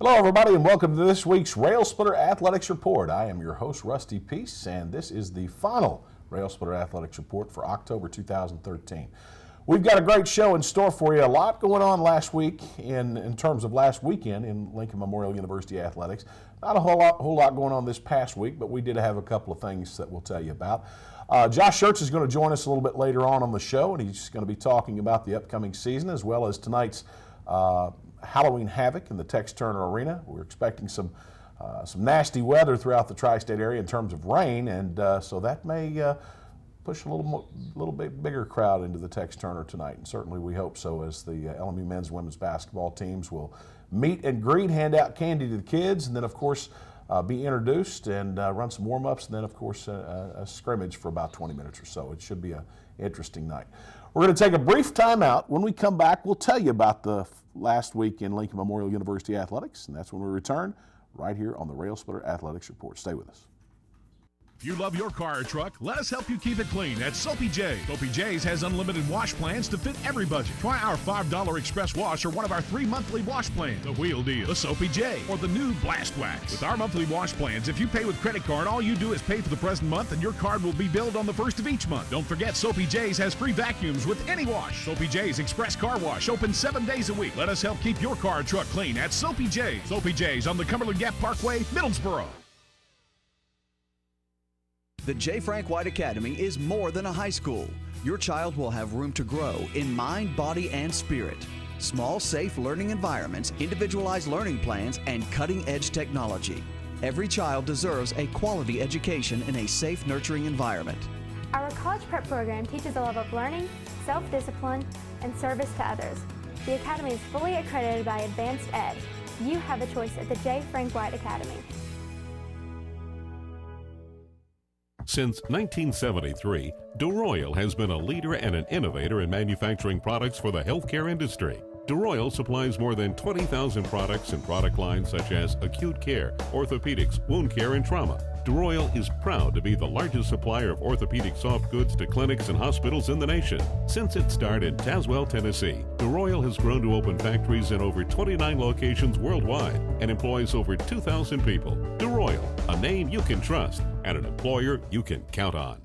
Hello, everybody, and welcome to this week's Railsplitter Athletics Report. I am your host, Rusty Peace, and this is the final Railsplitter Athletics Report for October 2013. We've got a great show in store for you. A lot going on last week in terms of last weekend in Lincoln Memorial University Athletics. Not a whole lot going on this past week, but we did have a couple of things that we'll tell you about. Josh Schertz is going to join us a little bit later on the show, and he's going to be talking about the upcoming season as well as tonight's Halloween Havoc in the Tex Turner Arena. We're expecting some nasty weather throughout the tri-state area in terms of rain, and so that may push a little bit bigger crowd into the Tex Turner tonight, and certainly we hope so, as the LMU men's and women's basketball teams will meet and greet, hand out candy to the kids, and then of course be introduced and run some warm-ups, and then of course a scrimmage for about 20 minutes or so. It should be an interesting night. We're going to take a brief time out. When we come back, we'll tell you about the last week in Lincoln Memorial University Athletics, and that's when we return right here on the Railsplitter Athletics Report. Stay with us. If you love your car or truck, let us help you keep it clean at Soapy J. Soapy J's has unlimited wash plans to fit every budget. Try our $5 express wash or one of our 3 monthly wash plans. The Wheel Deal, the Soapy J, or the new Blast Wax. With our monthly wash plans, if you pay with credit card, all you do is pay for the present month and your card will be billed on the first of each month. Don't forget, Soapy J's has free vacuums with any wash. Soapy J's Express Car Wash, open 7 days a week. Let us help keep your car or truck clean at Soapy J's. Soapy J's on the Cumberland Gap Parkway, Middlesboro. The J. Frank White Academy is more than a high school. Your child will have room to grow in mind, body, and spirit. Small, safe learning environments, individualized learning plans, and cutting-edge technology. Every child deserves a quality education in a safe, nurturing environment. Our college prep program teaches a love of learning, self-discipline, and service to others. The Academy is fully accredited by Advanced Ed. You have a choice at the J. Frank White Academy. Since 1973, DeRoyal has been a leader and an innovator in manufacturing products for the healthcare industry. DeRoyal supplies more than 20,000 products and product lines such as acute care, orthopedics, wound care, and trauma. DeRoyal is proud to be the largest supplier of orthopedic soft goods to clinics and hospitals in the nation. Since its start in Tazewell, Tennessee, DeRoyal has grown to open factories in over 29 locations worldwide and employs over 2,000 people. DeRoyal, a name you can trust and an employer you can count on.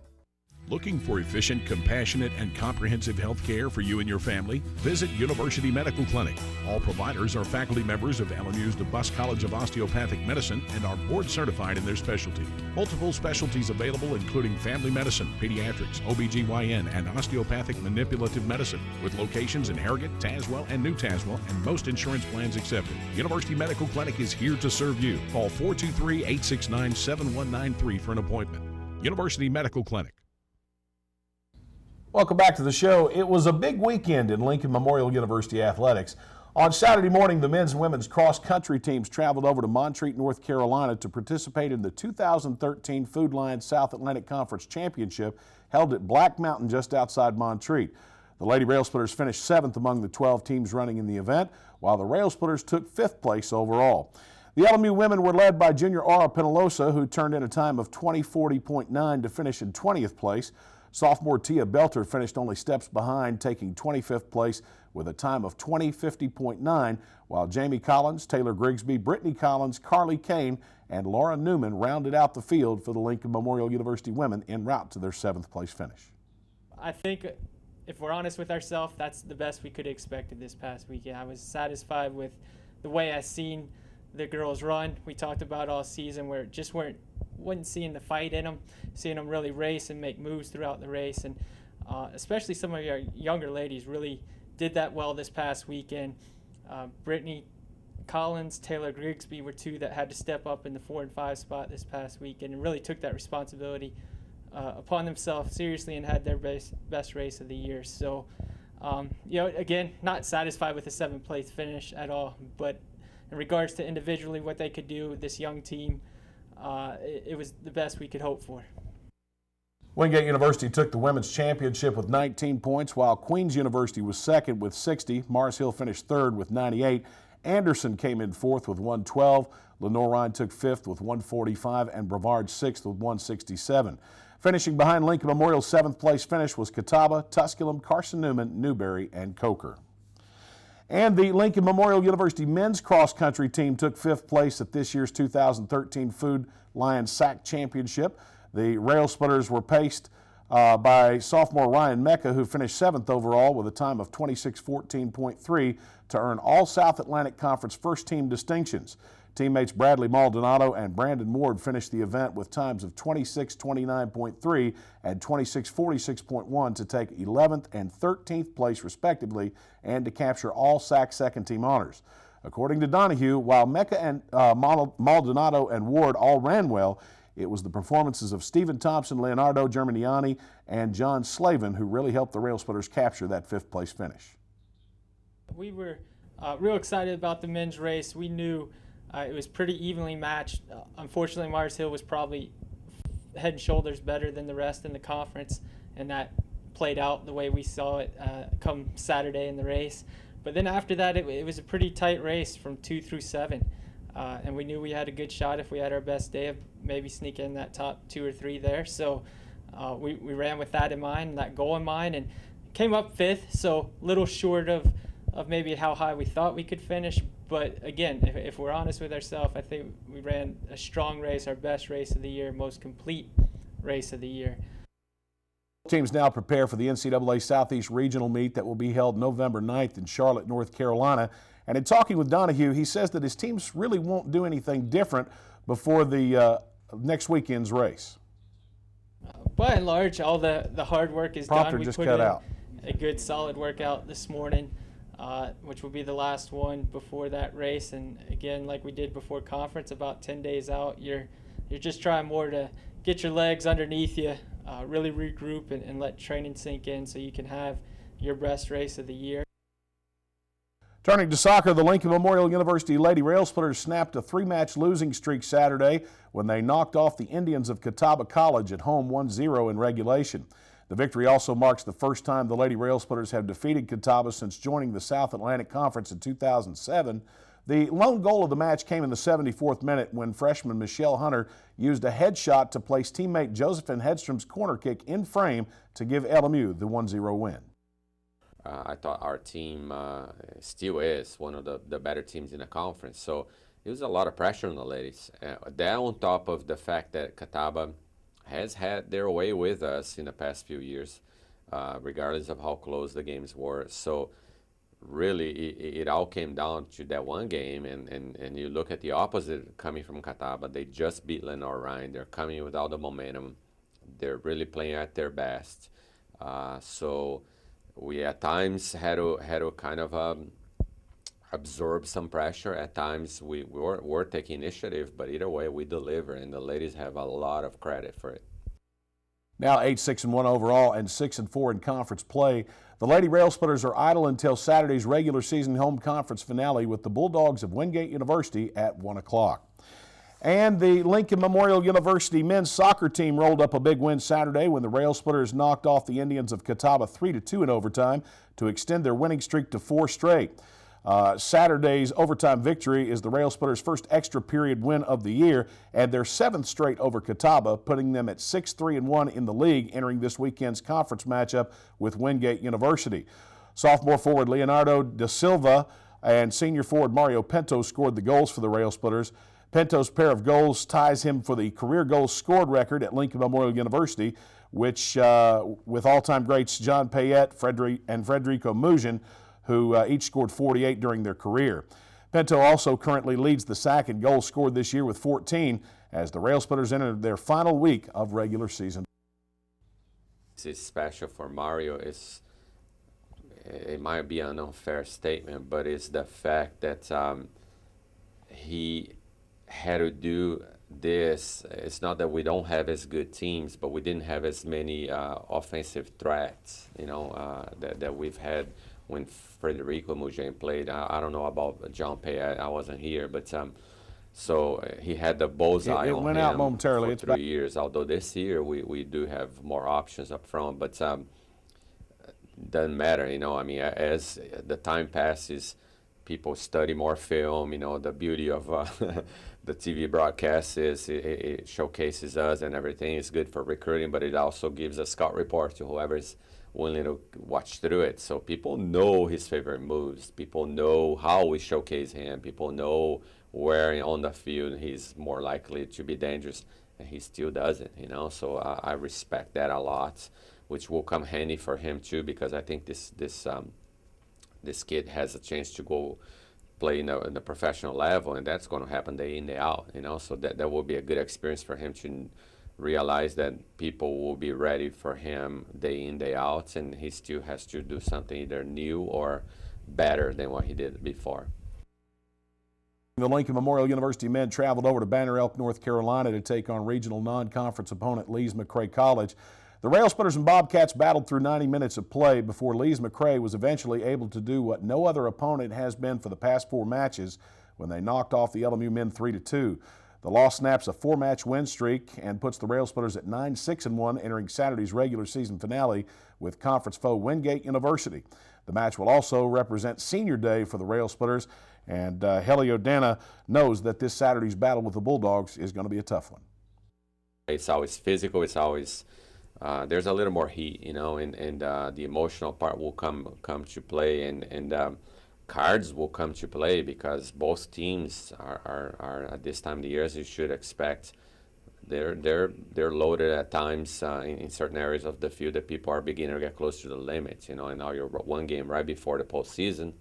Looking for efficient, compassionate, and comprehensive health care for you and your family? Visit University Medical Clinic. All providers are faculty members of LMU's DeBus College of Osteopathic Medicine and are board certified in their specialty. Multiple specialties available, including family medicine, pediatrics, OBGYN, and osteopathic manipulative medicine, with locations in Harrogate, Tazewell, and New Tazewell, and most insurance plans accepted. University Medical Clinic is here to serve you. Call 423-869-7193 for an appointment. University Medical Clinic. Welcome back to the show. It was a big weekend in Lincoln Memorial University Athletics. On Saturday morning, the men's and women's cross-country teams traveled over to Montreat, North Carolina to participate in the 2013 Food Lion South Atlantic Conference Championship held at Black Mountain just outside Montreat. The Lady Railsplitters finished 7th among the 12 teams running in the event, while the Railsplitters took 5th place overall. The LMU women were led by junior Aura Penalosa, who turned in a time of 20:40.9 to finish in 20th place. Sophomore Tia Belter finished only steps behind, taking 25th place with a time of 20:50.9, while Jamie Collins, Taylor Grigsby, Brittany Collins, Carly Kane, and Laura Newman rounded out the field for the Lincoln Memorial University women en route to their 7th place finish. I think if we're honest with ourselves, that's the best we could have expected this past weekend. I was satisfied with the way I seen the girls run. We talked about all season where it just wasn't seeing the fight in them, seeing them really race and make moves throughout the race, and especially some of our younger ladies really did that well this past weekend. Brittany Collins, Taylor Grigsby were 2 that had to step up in the 4 and 5 spot this past weekend and really took that responsibility upon themselves seriously and had their best race of the year. So, again, not satisfied with the 7th place finish at all, but in regards to individually what they could do with this young team, it was the best we could hope for. Wingate University took the women's championship with 19 points, while Queens University was second with 60. Mars Hill finished third with 98. Anderson came in fourth with 112. Lenoir-Rhyne took fifth with 145, and Brevard sixth with 167. Finishing behind Lincoln Memorial's 7th place finish was Catawba, Tusculum, Carson Newman, Newberry, and Coker. And the Lincoln Memorial University men's cross country team took 5th place at this year's 2013 Food Lions Sack Championship. The Railsplitters were paced by sophomore Ryan Mecca, who finished 7th overall with a time of 26:14.3 to earn all South Atlantic Conference first team distinctions. Teammates Bradley Maldonado and Brandon Ward finished the event with times of 26:29.3 and 26:46.1 to take 11th and 13th place respectively and to capture all SAC second team honors. According to Donahue, while Mecca and Maldonado and Ward all ran well, it was the performances of Stephen Thompson, Leonardo Germaniani, and John Slavin who really helped the Railsplitters capture that 5th place finish. We were real excited about the men's race. We knew it was pretty evenly matched. Unfortunately, Mars Hill was probably head and shoulders better than the rest in the conference, and that played out the way we saw it come Saturday in the race. But then after that, it was a pretty tight race from 2 through 7. And we knew we had a good shot if we had our best day of maybe sneaking in that top 2 or 3 there. So we ran with that in mind, that goal in mind, and came up 5th, so a little short of maybe how high we thought we could finish. But again, if we're honest with ourselves, I think we ran a strong race, our best race of the year, most complete race of the year. Teams now prepare for the NCAA Southeast Regional Meet that will be held November 9th in Charlotte, North Carolina. And in talking with Donahue, he says that his teams really won't do anything different before the next weekend's race. By and large, all the hard work is Prompter done. We just put cut in out. a good solid workout this morning, which will be the last one before that race. And again, like we did before conference, about 10 days out, you're just trying more to get your legs underneath you, really regroup and let training sink in so you can have your best race of the year. Turning to soccer, the Lincoln Memorial University Lady Railsplitters snapped a 3-match losing streak Saturday when they knocked off the Indians of Catawba College at home 1-0 in regulation. The victory also marks the first time the Lady Railsplitters have defeated Catawba since joining the South Atlantic Conference in 2007. The lone goal of the match came in the 74th minute when freshman Michelle Hunter used a headshot to place teammate Josephine Hedstrom's corner kick in frame to give LMU the 1-0 win. I thought our team still is one of the better teams in the conference. So it was a lot of pressure on the ladies. That on top of the fact that Catawba has had their way with us in the past few years, regardless of how close the games were. So really it all came down to that one game. And you look at the opposite coming from Catawba. They just beat Lenore Ryan. They're coming with all the momentum. They're really playing at their best. So we at times had to kind of absorb some pressure. At times we were taking initiative, but either way we deliver, and the ladies have a lot of credit for it. Now 8-6-1 overall and 6-4 in conference play. The Lady Railsplitters are idle until Saturday's regular season home conference finale with the Bulldogs of Wingate University at 1 o'clock. And the Lincoln Memorial University men's soccer team rolled up a big win Saturday when the Railsplitters knocked off the Indians of Catawba 3-2 in overtime to extend their winning streak to 4 straight. Saturday's overtime victory is the Railsplitters' first extra period win of the year and their 7th straight over Catawba, putting them at 6-3-1 in the league entering this weekend's conference matchup with Wingate University. Sophomore forward Leonardo da Silva and senior forward Mario Pinto scored the goals for the Railsplitters. Pinto's pair of goals ties him for the career goals scored record at Lincoln Memorial University, which with all-time greats John Payette and Frederico Mugen, who each scored 48 during their career. Pinto also currently leads the sack and goals scored this year with 14 as the Railsplitters enter their final week of regular season. It's special for Mario. It might be an unfair statement, but it's the fact that he had to do this. It's not that we don't have as good teams, but we didn't have as many offensive threats, that we've had when Frederico Mugen played. I don't know about John Payette. I wasn't here, but so he had the bullseye it on went him out momentarily. for 3 years. Although this year we do have more options up front, but doesn't matter. I mean, as the time passes, people study more film. The beauty of the TV broadcast is it showcases us and everything. It's good for recruiting, but it also gives a scout report to whoever's willing to watch through it. So people know his favorite moves. People know how we showcase him. People know where on the field he's more likely to be dangerous, and he still does it, you know. So I respect that a lot, which will come handy for him too, because I think this kid has a chance to go play in the professional level, and that's going to happen day in, day out, you know. So that will be a good experience for him to realize that people will be ready for him day in, day out, and he still has to do something either new or better than what he did before. The Lincoln Memorial University men traveled over to Banner Elk, North Carolina to take on regional non-conference opponent Lees-McRae College. The Railsplitters and Bobcats battled through 90 minutes of play before Lees-McRae was eventually able to do what no other opponent has been for the past 4 matches when they knocked off the LMU men 3-2. The loss snaps a 4-match win streak and puts the Railsplitters at 9-6-1 entering Saturday's regular season finale with conference foe Wingate University. The match will also represent senior day for the Railsplitters, and Helio Dana knows that this Saturday's battle with the Bulldogs is going to be a tough one. It's always physical. It's always there's a little more heat, you know, and the emotional part will come to play, and cards will come to play, because both teams are at this time of the year, as you should expect, they're loaded at times in certain areas of the field that people are beginning to get close to the limits, you know. And now you're one game right before the postseason,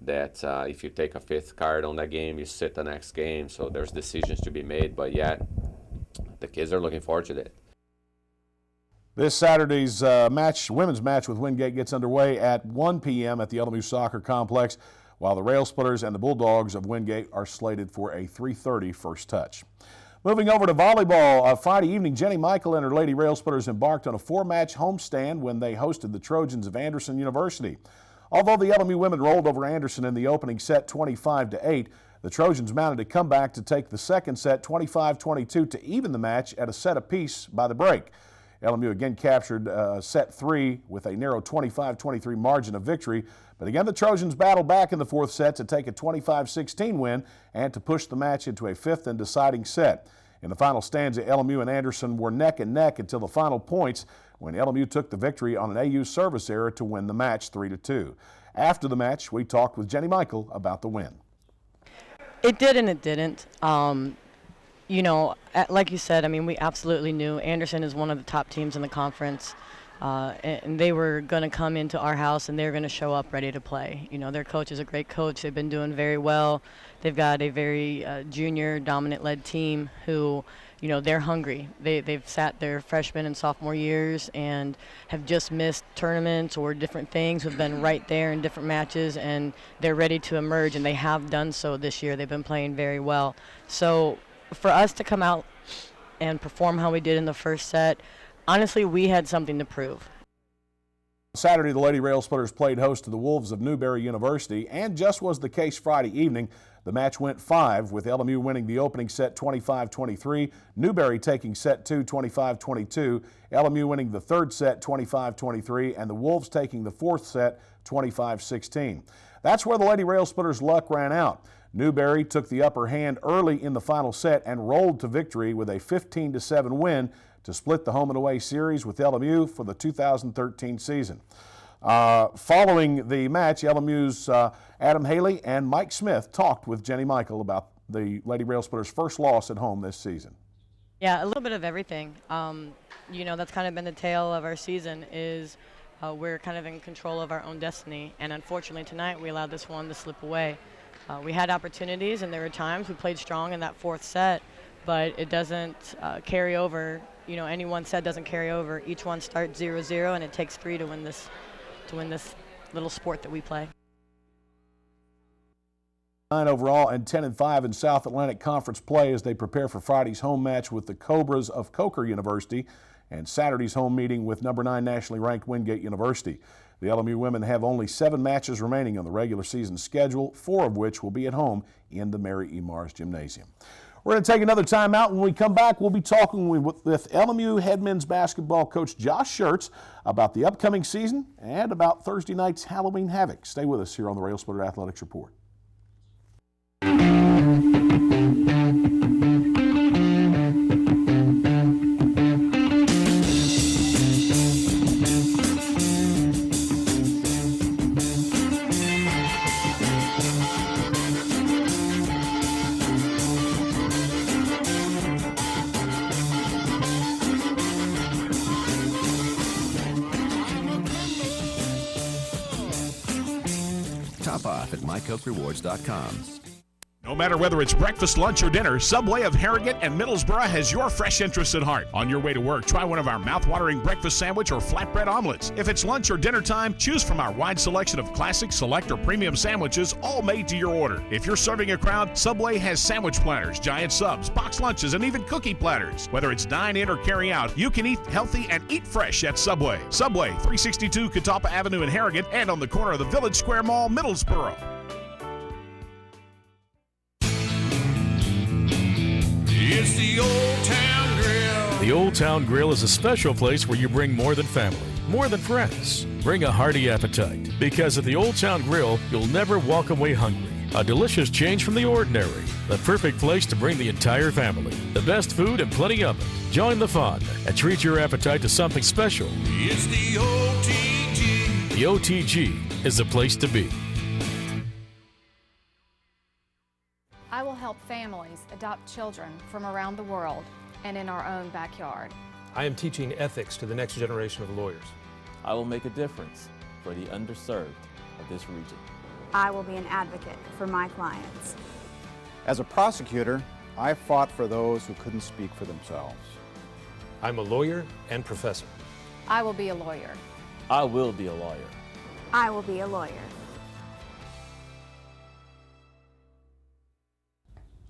that if you take a 5th card on that game, you sit the next game. So there's decisions to be made, but yet the kids are looking forward to that. This Saturday's women's match with Wingate gets underway at 1 p.m. at the LMU Soccer Complex, while the Railsplitters and the Bulldogs of Wingate are slated for a 3:30 first touch. Moving over to volleyball, Friday evening, Jenny Michael and her Lady Railsplitters embarked on a 4-match homestand when they hosted the Trojans of Anderson University. Although the LMU women rolled over Anderson in the opening set 25-8, the Trojans mounted a comeback to take the second set 25-22 to even the match at a set apiece by the break. LMU again captured set 3 with a narrow 25-23 margin of victory, but again the Trojans battled back in the 4th set to take a 25-16 win and to push the match into a 5th and deciding set. In the final stanza, LMU and Anderson were neck and neck until the final points, when LMU took the victory on an AU service error to win the match 3-2. After the match, we talked with Jenny Michael about the win. It did and it didn't. You know, like you said, I mean, we absolutely knew Anderson is one of the top teams in the conference, and they were going to come into our house and they're going to show up ready to play. You know, their coach is a great coach. They've been doing very well. They've got a very junior, dominant-led team who, you know, they're hungry. They've sat their freshman and sophomore years and have just missed tournaments or different things, have been right there in different matches, and they're ready to emerge, and they have done so this year. They've been playing very well. So for us to come out and perform how we did in the first set, honestly, we had something to prove. Saturday, the Lady Railsplitters played host to the Wolves of Newberry University, and just was the case Friday evening. The match went 5, with LMU winning the opening set 25-23, Newberry taking set 2 25-22, LMU winning the 3rd set 25-23, and the Wolves taking the 4th set 25-16. That's where the Lady Railsplitters' luck ran out. Newberry took the upper hand early in the final set and rolled to victory with a 15-7 win to split the home and away series with LMU for the 2013 season. Following the match, LMU's Adam Haley and Mike Smith talked with Jenny Michael about the Lady Railsplitters' first loss at home this season. Yeah, a little bit of everything. You know, that's kind of been the tale of our season, is we're kind of in control of our own destiny, and unfortunately tonight we allowed this one to slip away. We had opportunities, and there were times we played strong in that 4th set, but it doesn't carry over. You know, any one set doesn't carry over. Each one starts 0-0, and it takes 3 to win this little sport that we play. 9 overall and 10-5 in South Atlantic Conference play as they prepare for Friday's home match with the Cobras of Coker University and Saturday's home meeting with number 9 nationally ranked Wingate University. The LMU women have only 7 matches remaining on the regular season schedule, 4 of which will be at home in the Mary E. Mars Gymnasium. We're going to take another time out. When we come back, we'll be talking with LMU head men's basketball coach Josh Schertz about the upcoming season and about Thursday night's Halloween Havoc. Stay with us here on the Railsplitter Athletics Report. shop at mycokerewards.com. No matter whether it's breakfast, lunch, or dinner, Subway of Harrogate and Middlesboro has your fresh interests at heart. On your way to work, try one of our mouth-watering breakfast sandwich or flatbread omelets. If it's lunch or dinner time, choose from our wide selection of classic, select, or premium sandwiches, all made to your order. If you're serving a crowd, Subway has sandwich platters, giant subs, box lunches, and even cookie platters. Whether it's dine in or carry out, you can eat healthy and eat fresh at Subway. Subway, 362 Catawba Avenue in Harrogate and on the corner of the Village Square Mall, Middlesboro. It's the Old Town Grill. The Old Town Grill is a special place where you bring more than family, more than friends. Bring a hearty appetite, because at the Old Town Grill, you'll never walk away hungry. A delicious change from the ordinary. The perfect place to bring the entire family. The best food and plenty of it. Join the fun and treat your appetite to something special. It's the OTG. The OTG is the place to be. I will help families adopt children from around the world and in our own backyard. I am teaching ethics to the next generation of lawyers. I will make a difference for the underserved of this region. I will be an advocate for my clients. As a prosecutor, I fought for those who couldn't speak for themselves. I'm a lawyer and professor. I will be a lawyer. I will be a lawyer. I will be a lawyer.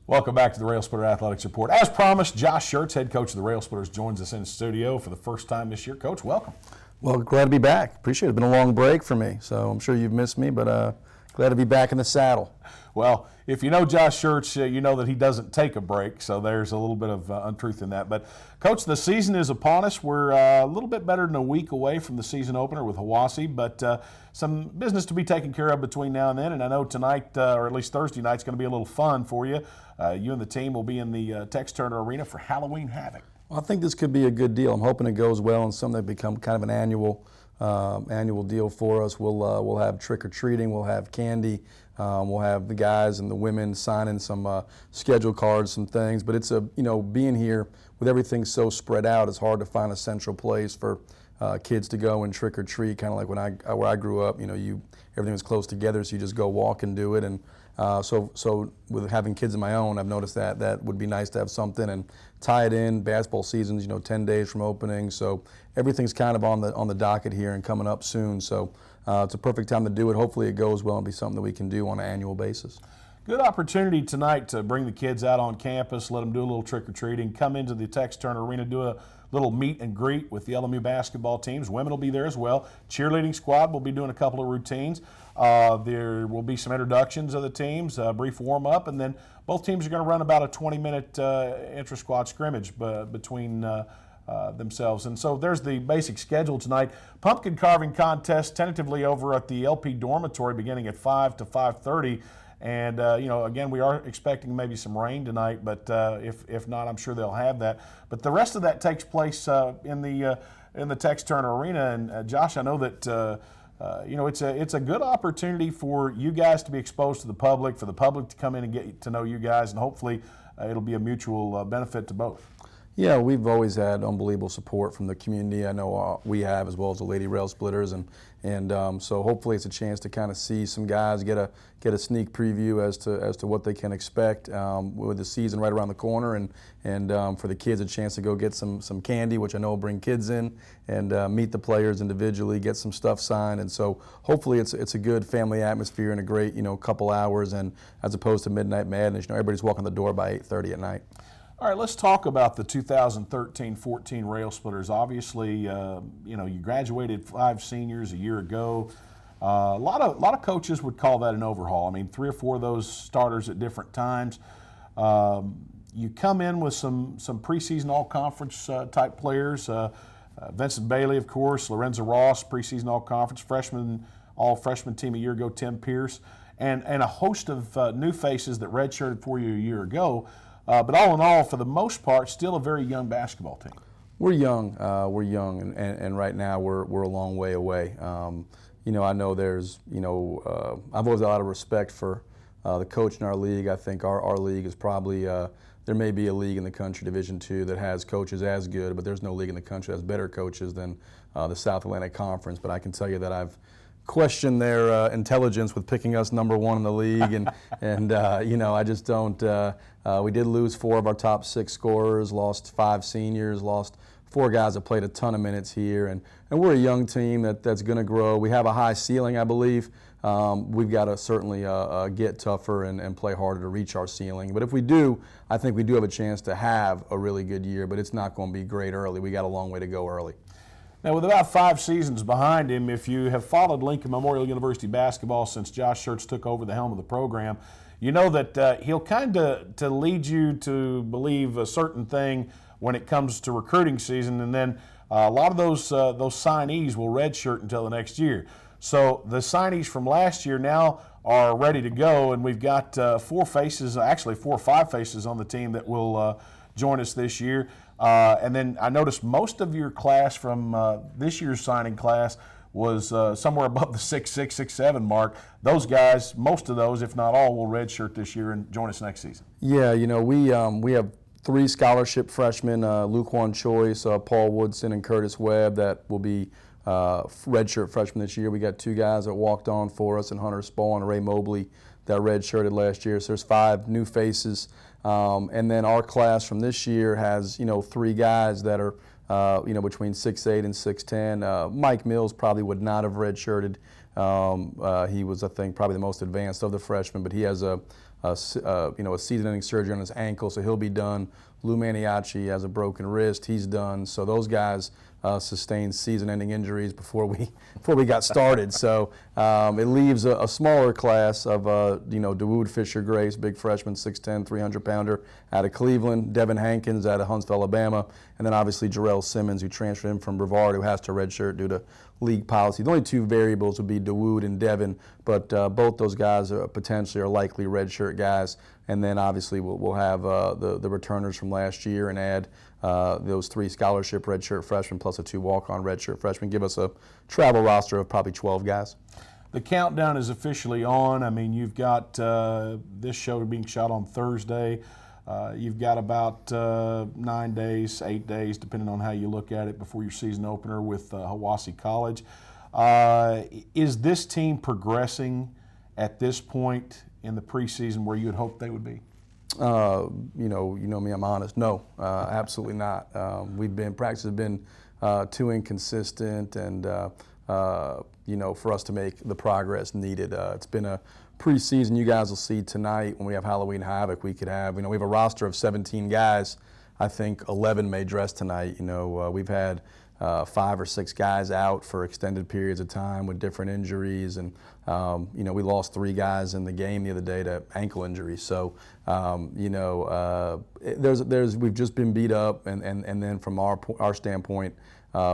Welcome back to the Railsplitter Athletics Report. As promised, Josh Schertz, head coach of the Railsplitters, joins us in the studio for the first time this year. Coach, welcome. Well, glad to be back. Appreciate it. It's been a long break for me, so I'm sure you've missed me, but glad to be back in the saddle. Well, if you know Josh Schertz, you know that he doesn't take a break, so there's a little bit of untruth in that. But, Coach, the season is upon us. We're a little bit better than a week away from the season opener with Hiwassee, but some business to be taken care of between now and then. And I know tonight, or at least Thursday night, is going to be a little fun for you. You and the team will be in the Tex Turner Arena for Halloween Havoc. Well, I think this could be a good deal. I'm hoping it goes well and something that become kind of an annual deal for us. We'll have trick-or-treating, we'll have candy, we'll have the guys and the women signing some schedule cards, some things. But it's being here with everything so spread out, it's hard to find a central place for kids to go and trick-or-treat, kind of like where I grew up. Everything was close together, so you just go walk and do it. And so with having kids of my own, I've noticed that would be nice to have something and tie it in. Basketball season's 10 days from opening, so everything's kind of on the docket here and coming up soon. So it's a perfect time to do it. Hopefully it goes well and be something that we can do on an annual basis. Good opportunity tonight to bring the kids out on campus, let them do a little trick-or-treating, come into the Tex Turner Arena, do a little meet and greet with the LMU basketball teams. Women will be there as well. Cheerleading squad will be doing a couple of routines. There will be some introductions of the teams, a brief warm-up, and then both teams are going to run about a 20-minute intra-squad scrimmage between themselves. And so there's the basic schedule tonight. Pumpkin carving contest tentatively over at the LP dormitory beginning at 5 to 5:30. And, again, we are expecting maybe some rain tonight, but if not, I'm sure they'll have that. But the rest of that takes place in the Tex Turner Arena. And, Josh, I know that, it's a good opportunity for you guys to be exposed to the public, for the public to come in and get to know you guys, and hopefully it'll be a mutual benefit to both. Yeah, we've always had unbelievable support from the community. I know we have, as well as the Lady Railsplitters, and so hopefully it's a chance to kind of see some guys get a sneak preview as to what they can expect with the season right around the corner, and for the kids a chance to go get some candy, which I know will bring kids in, and meet the players individually, get some stuff signed, and so hopefully it's a good family atmosphere and a great couple hours, and as opposed to Midnight Madness, everybody's walking the door by 8:30 at night. All right, let's talk about the 2013-14 Railsplitters. Obviously, you graduated 5 seniors a year ago. A lot of coaches would call that an overhaul. I mean, 3 or 4 of those starters at different times. You come in with some preseason all-conference type players. Vincent Bailey, of course, Lorenzo Ross, preseason all-conference, all-freshman team a year ago, Tim Pierce, and a host of new faces that redshirted for you a year ago. But all in all, for the most part, still a very young basketball team. We're young, and right now we're a long way away. I know there's, I've always had a lot of respect for the coach in our league. I think our league is probably, there may be a league in the country, Division II, that has coaches as good, but there's no league in the country that has better coaches than the South Atlantic Conference. But I can tell you that I've question their intelligence with picking us #1 in the league, and you know, I just don't. We did lose 4 of our top 6 scorers, lost 5 seniors, lost 4 guys that played a ton of minutes here, and we're a young team that's going to grow. We have a high ceiling, I believe. We've got to certainly get tougher and play harder to reach our ceiling. But if we do, I think we do have a chance to have a really good year, but it's not going to be great early. We got a long way to go early. Now, with about 5 seasons behind him, if you have followed Lincoln Memorial University basketball since Josh Schertz took over the helm of the program, you know that he'll kind of to lead you to believe a certain thing when it comes to recruiting season, and then a lot of those signees will redshirt until the next year. So the signees from last year now are ready to go, and we've got 4 faces, actually 4 or 5 faces on the team that will join us this year. And then I noticed most of your class from this year's signing class was somewhere above the 6'6", 6'7" mark. Those guys, most of those, if not all, will redshirt this year and join us next season. Yeah, you know, we have 3 scholarship freshmen, Luquan Choice, Paul Woodson, and Curtis Webb, that will be redshirt freshmen this year. We got 2 guys that walked on for us, and Hunter Spall and Ray Mobley, that redshirted last year. So there's 5 new faces. And then our class from this year has, you know, 3 guys that are, you know, between 6'8" and 6'10". Mike Mills probably would not have redshirted. He was, I think, probably the most advanced of the freshmen, but he has a season-ending surgery on his ankle, so he'll be done. Lou Maniaci has a broken wrist; he's done. So those guys sustained season-ending injuries before we got started. So it leaves a smaller class of Dawood Fisher-Grace, big freshman, 6'10", 300-pounder out of Cleveland. Devin Hankins out of Huntsville, Alabama, and then obviously Jarrell Simmons, who transferred in from Brevard, who has to redshirt due to league policy. The only 2 variables would be Dawood and Devin, but both those guys potentially are likely redshirt guys. And then obviously we'll have the returners from last year and add those 3 scholarship redshirt freshmen plus a 2 walk-on redshirt freshmen, give us a travel roster of probably 12 guys. The countdown is officially on. I mean, you've got this show being shot on Thursday. You've got about 9 days, 8 days, depending on how you look at it, before your season opener with Hiwassee College. Is this team progressing at this point in the preseason where you had hoped they would be? You know me, I'm honest. No, absolutely not. Practice has been too inconsistent, and for us to make the progress needed. It's been a preseason. You guys will see tonight when we have Halloween Havoc. We have a roster of 17 guys. I think 11 may dress tonight. We've had 5 or 6 guys out for extended periods of time with different injuries, and we lost 3 guys in the game the other day to ankle injuries. So we've just been beat up, and then from our standpoint,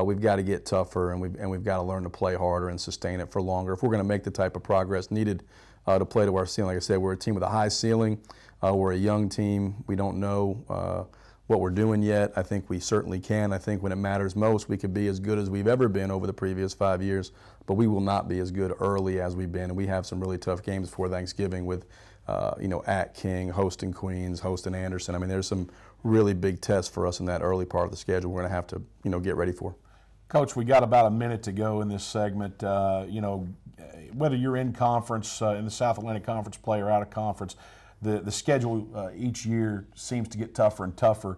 we've got to get tougher, and we've got to learn to play harder and sustain it for longer if we're going to make the type of progress needed to play to our ceiling. Like I said, we're a team with a high ceiling. We're a young team. We don't know what we're doing yet. I think we certainly can. I think when it matters most, we could be as good as we've ever been over the previous 5 years, but we will not be as good early as we've been. And we have some really tough games before Thanksgiving with, at King, hosting Queens, hosting Anderson. I mean, there's some really big tests for us in that early part of the schedule we're going to have to, get ready for. Coach, we got about a minute to go in this segment. Whether you're in conference, in the South Atlantic Conference play, or out of conference, the schedule each year seems to get tougher and tougher.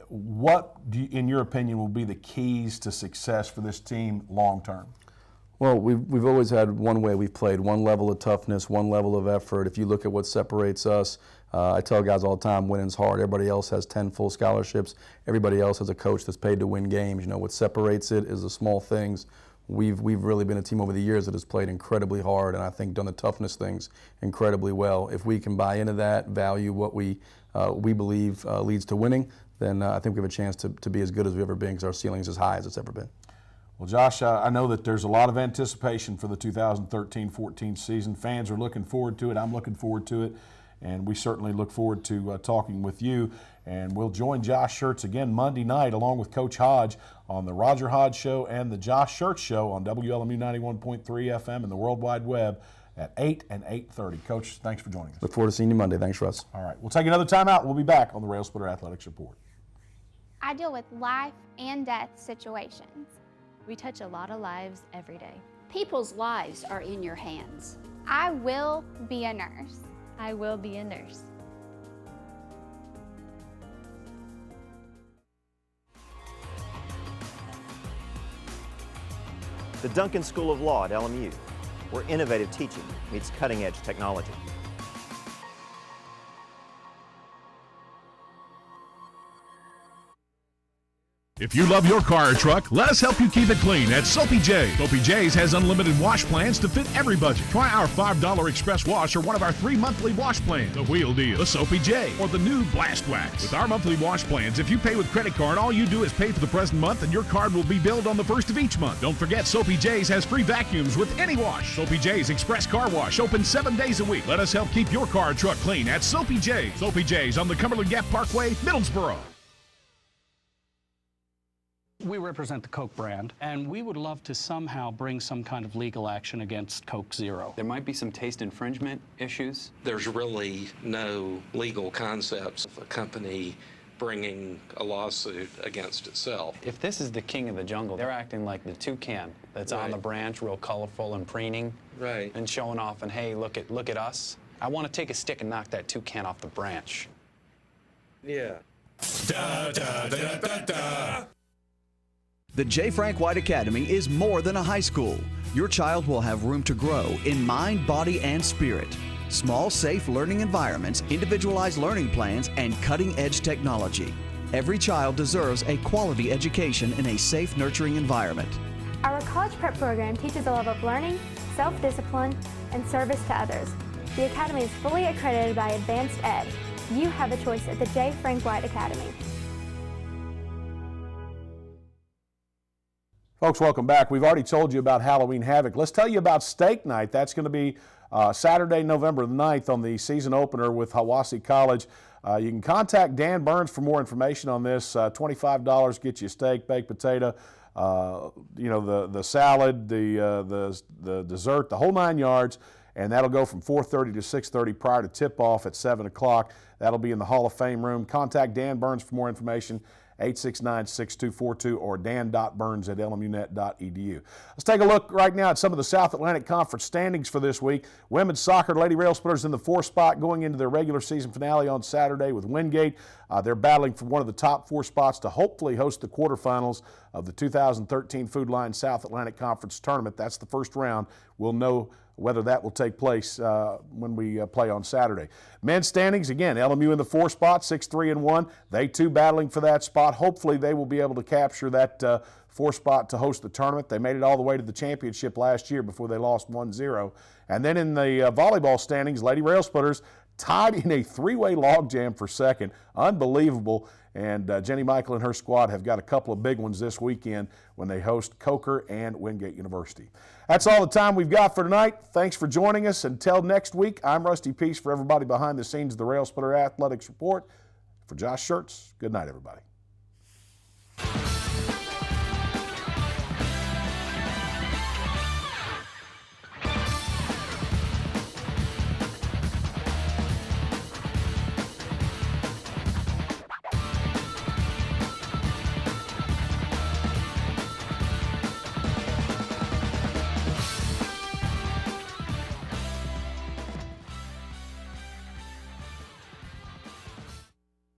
What, in your opinion, will be the keys to success for this team long term? Well, we've always had one way we've played, one level of toughness, one level of effort. If you look at what separates us, I tell guys all the time, winning's hard. Everybody else has 10 full scholarships. Everybody else has a coach that's paid to win games. What separates it is the small things. We've really been a team over the years that has played incredibly hard, and I think done the toughness things incredibly well. If we can buy into that, value what we believe leads to winning, then I think we have a chance to be as good as we've ever been, because our ceiling is as high as it's ever been. Well, Josh, I know that there's a lot of anticipation for the 2013-14 season. Fans are looking forward to it. I'm looking forward to it. And we certainly look forward to talking with you. And we'll join Josh Schertz again Monday night along with Coach Hodge on the Roger Hodge Show and the Josh Schertz Show on WLMU 91.3 FM and the World Wide Web at 8 and 8:30. Coach, thanks for joining us. Look forward to seeing you Monday. Thanks, Russ. All right. We'll take another timeout. We'll be back on the Railsplitter Athletics Report. I deal with life and death situations. We touch a lot of lives every day. People's lives are in your hands. I will be a nurse. I will be a nurse. The Duncan School of Law at LMU, where innovative teaching meets cutting-edge technology. If you love your car or truck, let us help you keep it clean at Soapy J. Soapy J's has unlimited wash plans to fit every budget. Try our $5 express wash or one of our 3 monthly wash plans. The Wheel Deal, the Soapy J, or the new Blast Wax. With our monthly wash plans, if you pay with credit card, all you do is pay for the present month and your card will be billed on the first of each month. Don't forget, Soapy J's has free vacuums with any wash. Soapy J's Express Car Wash, open 7 days a week. Let us help keep your car or truck clean at Soapy J. Soapy J's on the Cumberland Gap Parkway, Middlesboro. We represent the Coke brand, and we would love to somehow bring some kind of legal action against Coke Zero. There might be some taste infringement issues. There's really no legal concepts of a company bringing a lawsuit against itself. If this is the king of the jungle, they're acting like the toucan that's on the branch, real colorful and preening, and showing off, and hey, look at us. I want to take a stick and knock that toucan off the branch. Yeah. Da, da, da, da, da. The J. Frank White Academy is more than a high school. Your child will have room to grow in mind, body, and spirit. Small, safe learning environments, individualized learning plans, and cutting-edge technology. Every child deserves a quality education in a safe, nurturing environment. Our college prep program teaches a love of learning, self-discipline, and service to others. The Academy is fully accredited by Advanced Ed. You have a choice at the J. Frank White Academy. Folks, welcome back. We've already told you about Halloween Havoc. Let's tell you about Steak Night. That's going to be Saturday, November the 9th on the season opener with Hiwassee College. You can contact Dan Burns for more information on this. $25 gets you a steak, baked potato, the salad, the dessert, the whole 9 yards. And that'll go from 4:30 to 6:30 prior to tip-off at 7 o'clock. That'll be in the Hall of Fame room. Contact Dan Burns for more information, 869-6242 or dan.burns@lmunet.edu. Let's take a look right now at some of the South Atlantic Conference standings for this week. Women's soccer, Lady Railsplitters in the 4th spot going into their regular season finale on Saturday with Wingate. They're battling for one of the top 4 spots to hopefully host the quarterfinals of the 2013 Food Line South Atlantic Conference Tournament. That's the first round. We'll know whether that will take place when we play on Saturday. Men's standings, again, LMU in the 4th spot, 6-3-1. They too battling for that spot. Hopefully they will be able to capture that 4th spot to host the tournament. They made it all the way to the championship last year before they lost 1-0. And then in the volleyball standings, Lady Railsplitters tied in a 3-way logjam for second. Unbelievable. And Jenny Michael and her squad have got a couple of big ones this weekend when they host Coker and Wingate University. That's all the time we've got for tonight. Thanks for joining us. Until next week, I'm Rusty Peace for everybody behind the scenes of the Railsplitter Athletics Report. For Josh Schertz, good night, everybody.